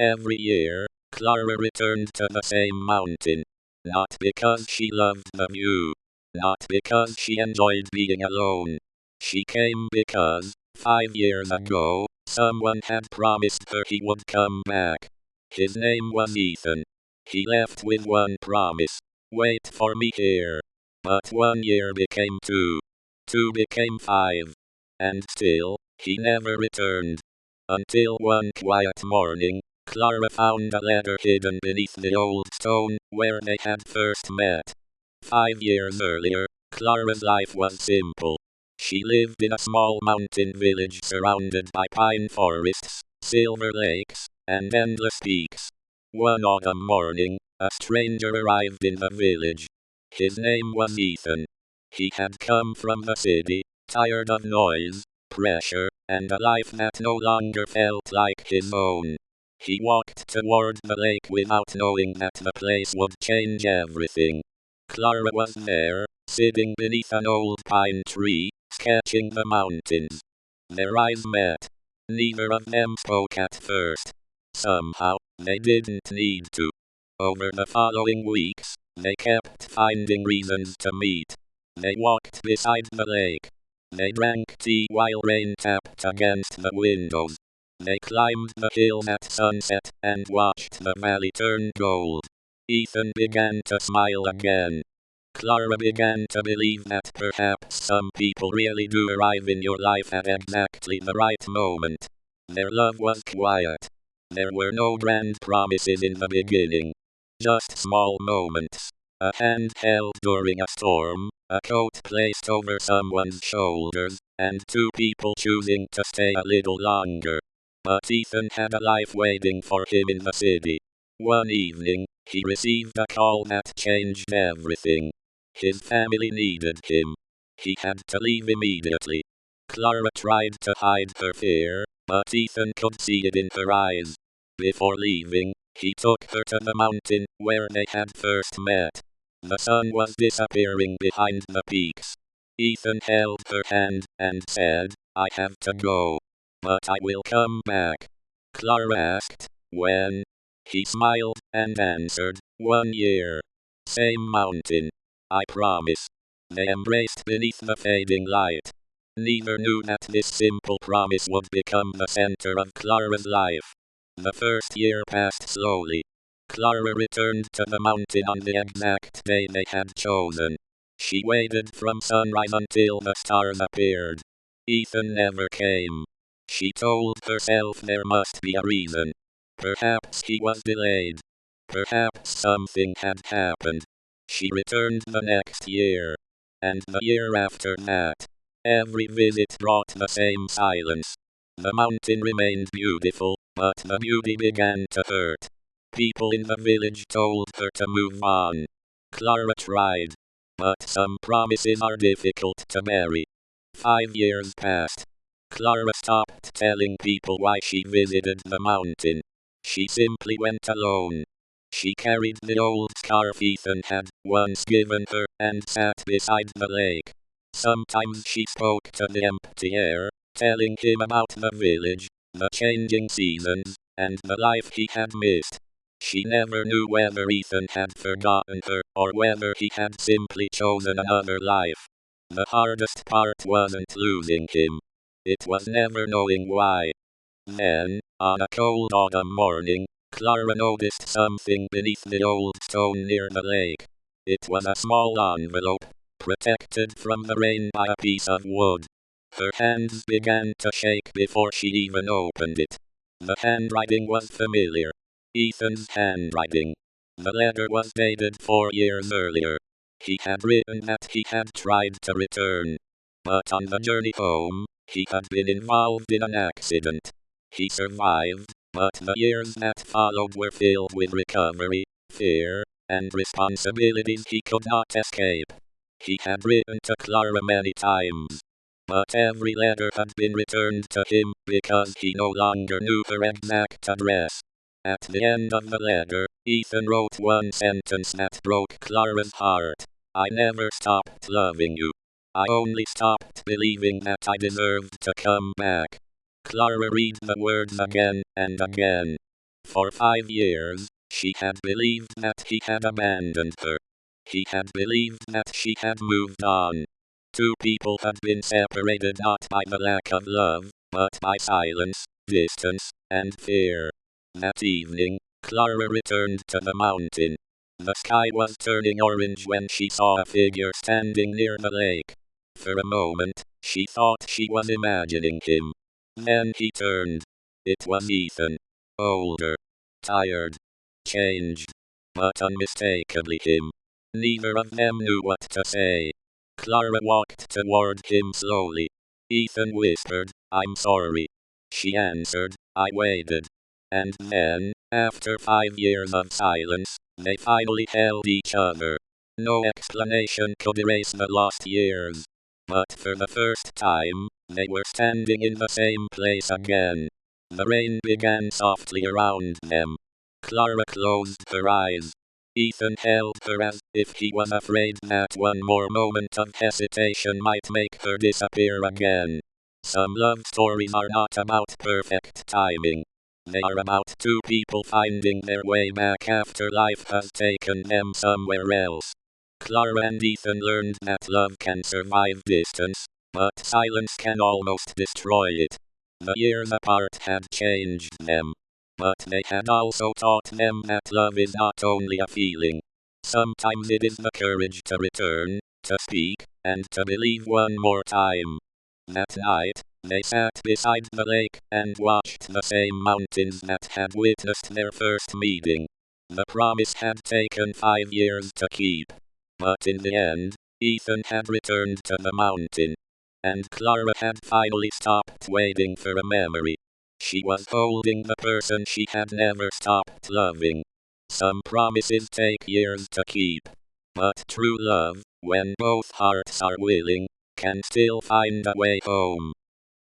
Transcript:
Every year, Clara returned to the same mountain. Not because she loved the view. Not because she enjoyed being alone. She came because, 5 years ago, someone had promised her he would come back. His name was Ethan. He left with one promise. Wait for me here. But 1 year became 2. 2 became 5. And still, he never returned. Until one quiet morning, Clara found a letter hidden beneath the old stone where they had first met. 5 years earlier, Clara's life was simple. She lived in a small mountain village surrounded by pine forests, silver lakes, and endless peaks. One autumn morning, a stranger arrived in the village. His name was Ethan. He had come from the city, tired of noise, pressure, and a life that no longer felt like his own. He walked toward the lake without knowing that the place would change everything. Clara was there, sitting beneath an old pine tree, sketching the mountains. Their eyes met. Neither of them spoke at first. Somehow, they didn't need to. Over the following weeks, they kept finding reasons to meet. They walked beside the lake. They drank tea while rain tapped against the windows. They climbed the hill at sunset and watched the valley turn gold. Ethan began to smile again. Clara began to believe that perhaps some people really do arrive in your life at exactly the right moment. Their love was quiet. There were no grand promises in the beginning. Just small moments. A hand held during a storm, a coat placed over someone's shoulders, and 2 people choosing to stay a little longer. But Ethan had a life waiting for him in the city. One evening, he received a call that changed everything. His family needed him. He had to leave immediately. Clara tried to hide her fear, but Ethan could see it in her eyes. Before leaving, he took her to the mountain where they had first met. The sun was disappearing behind the peaks. Ethan held her hand and said, "I have to go. But I will come back." Clara asked, "When?" He smiled and answered, "1 year. Same mountain. I promise." They embraced beneath the fading light. Neither knew that this simple promise would become the center of Clara's life. The first year passed slowly. Clara returned to the mountain on the exact day they had chosen. She waited from sunrise until the stars appeared. Ethan never came. She told herself there must be a reason. Perhaps he was delayed. Perhaps something had happened. She returned the next year. And the year after that. Every visit brought the same silence. The mountain remained beautiful, but the beauty began to hurt. People in the village told her to move on. Clara tried. But some promises are difficult to bury. 5 years passed. Clara stopped telling people why she visited the mountain. She simply went alone. She carried the old scarf Ethan had once given her and sat beside the lake. Sometimes she spoke to the empty air, telling him about the village, the changing seasons, and the life he had missed. She never knew whether Ethan had forgotten her or whether he had simply chosen another life. The hardest part wasn't losing him. It was never knowing why. Then, on a cold autumn morning, Clara noticed something beneath the old stone near the lake. It was a small envelope, protected from the rain by a piece of wood. Her hands began to shake before she even opened it. The handwriting was familiar. Ethan's handwriting. The letter was dated 4 years earlier. He had written that he had tried to return. But on the journey home, he had been involved in an accident. He survived, but the years that followed were filled with recovery, fear, and responsibilities he could not escape. He had written to Clara many times. But every letter had been returned to him because he no longer knew her exact address. At the end of the letter, Ethan wrote one sentence that broke Clara's heart. "I never stopped loving you. I only stopped believing that I deserved to come back." Clara read the words again and again. For 5 years, she had believed that he had abandoned her. He had believed that she had moved on. Two people had been separated not by the lack of love, but by silence, distance, and fear. That evening, Clara returned to the mountain. The sky was turning orange when she saw a figure standing near the lake. For a moment, she thought she was imagining him. Then he turned. It was Ethan. Older. Tired. Changed. But unmistakably him. Neither of them knew what to say. Clara walked toward him slowly. Ethan whispered, "I'm sorry." She answered, "I waited." And then, after 5 years of silence, they finally held each other. No explanation could erase the lost years. But for the first time, they were standing in the same place again. The rain began softly around them. Clara closed her eyes. Ethan held her as if he was afraid that one more moment of hesitation might make her disappear again. Some love stories are not about perfect timing. They are about two people finding their way back after life has taken them somewhere else. Clara and Ethan learned that love can survive distance, but silence can almost destroy it. The years apart had changed them. But they had also taught them that love is not only a feeling. Sometimes it is the courage to return, to speak, and to believe one more time. That night, they sat beside the lake and watched the same mountains that had witnessed their first meeting. The promise had taken 5 years to keep. But in the end, Ethan had returned to the mountain. And Clara had finally stopped waiting for a memory. She was holding the person she had never stopped loving. Some promises take years to keep. But true love, when both hearts are willing, can still find a way home.